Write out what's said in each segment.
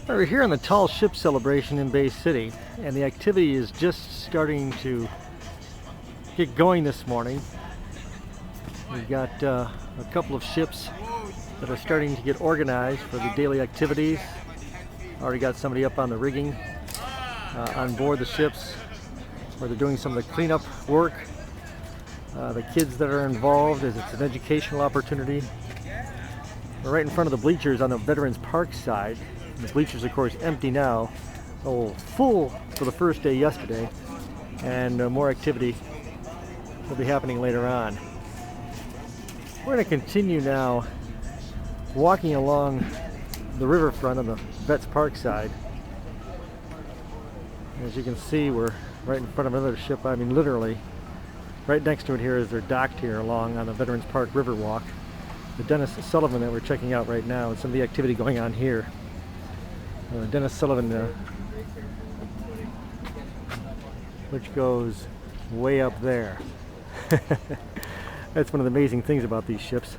We're here on the Tall Ship Celebration in Bay City, and the activity is just starting to get going this morning. We've got a couple of ships that are starting to get organized for the daily activities. Already got somebody up on the rigging on board the ships where they're doing some of the cleanup work. The kids that are involved, as it's an educational opportunity. We're right in front of the bleachers on the Veterans Park side. The bleachers, of course, empty now. Oh, full for the first day yesterday, and more activity will be happening later on. We're going to continue now walking along the riverfront on the Vets Park side. As you can see, we're right in front of another ship. I mean, literally, right next to it here is they're docked here along on the Veterans Park Riverwalk. The Dennis Sullivan that we're checking out right now, and some of the activity going on here. Dennis Sullivan, which goes way up there. That's one of the amazing things about these ships,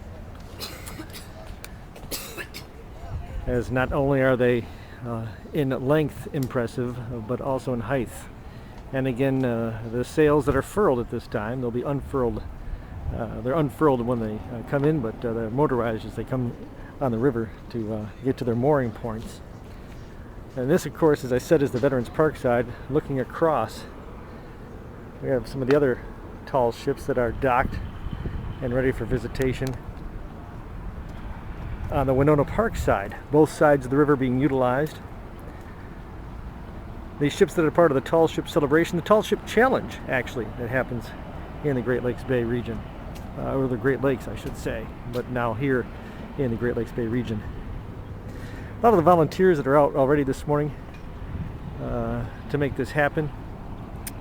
as not only are they in length impressive, but also in height. And again, the sails that are furled at this time, they'll be unfurled. They're unfurled when they come in, but they're motorized as they come on the river to get to their mooring points. And this, of course, as I said, is the Veterans Park side. Looking across, we have some of the other tall ships that are docked and ready for visitation. On the Winona Park side, both sides of the river being utilized. These ships that are part of the Tall Ship Celebration, the Tall Ship Challenge, actually, that happens in the Great Lakes Bay region. Or the Great Lakes, I should say, but now here in the Great Lakes Bay region. A lot of the volunteers that are out already this morning to make this happen.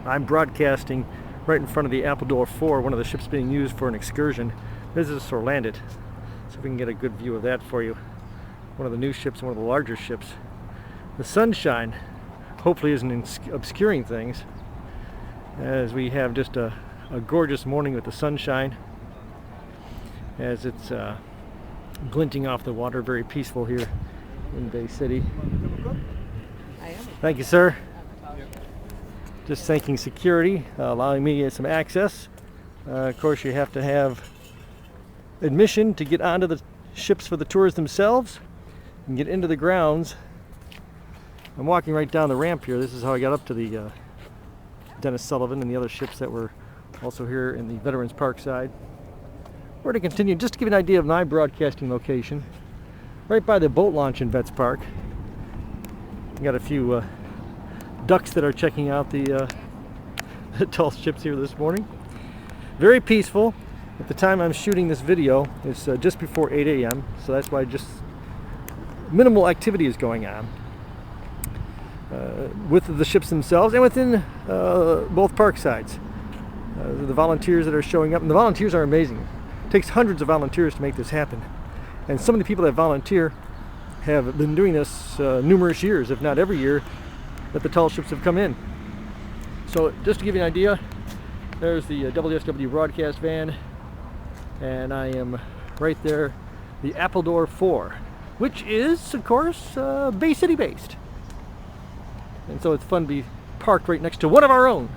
I'm broadcasting right in front of the Appledore 4, one of the ships being used for an excursion. Visitors or landed. So we can get a good view of that for you. One of the new ships, one of the larger ships. The sunshine hopefully isn't obscuring things, as we have just a gorgeous morning with the sunshine as it's glinting off the water. Very peaceful here in Bay City. Thank you, sir. Just thanking security, allowing me some access. Of course, you have to have admission to get onto the ships for the tours themselves and get into the grounds. I'm walking right down the ramp here. This is how I got up to the Dennis Sullivan and the other ships that were also here in the Veterans Park side. We're to continue, just to give you an idea of my broadcasting location, right by the boat launch in Vets Park. We got a few ducks that are checking out the tall ships here this morning. Very peaceful. At the time I'm shooting this video, it's just before 8 a.m., so that's why just minimal activity is going on with the ships themselves and within both park sides. The volunteers that are showing up, and the volunteers are amazing. It takes hundreds of volunteers to make this happen. And some of the people that volunteer have been doing this numerous years, if not every year, that the tall ships have come in. So just to give you an idea, there's the WSGW broadcast van, and I am right there, the Appledore 4, which is, of course, Bay City based. And so it's fun to be parked right next to one of our own.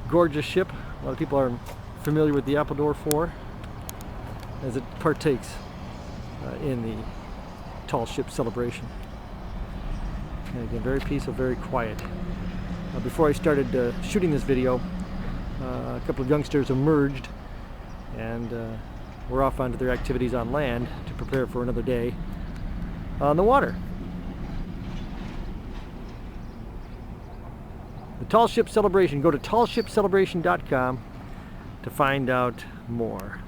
Gorgeous ship. A lot of people are familiar with the Appledore 4 as it partakes in the Tall Ship Celebration. And again, very peaceful, very quiet. Before I started shooting this video, a couple of youngsters emerged and were off onto their activities on land to prepare for another day on the water. The Tall Ship Celebration. Go to tallshipcelebration.com to find out more.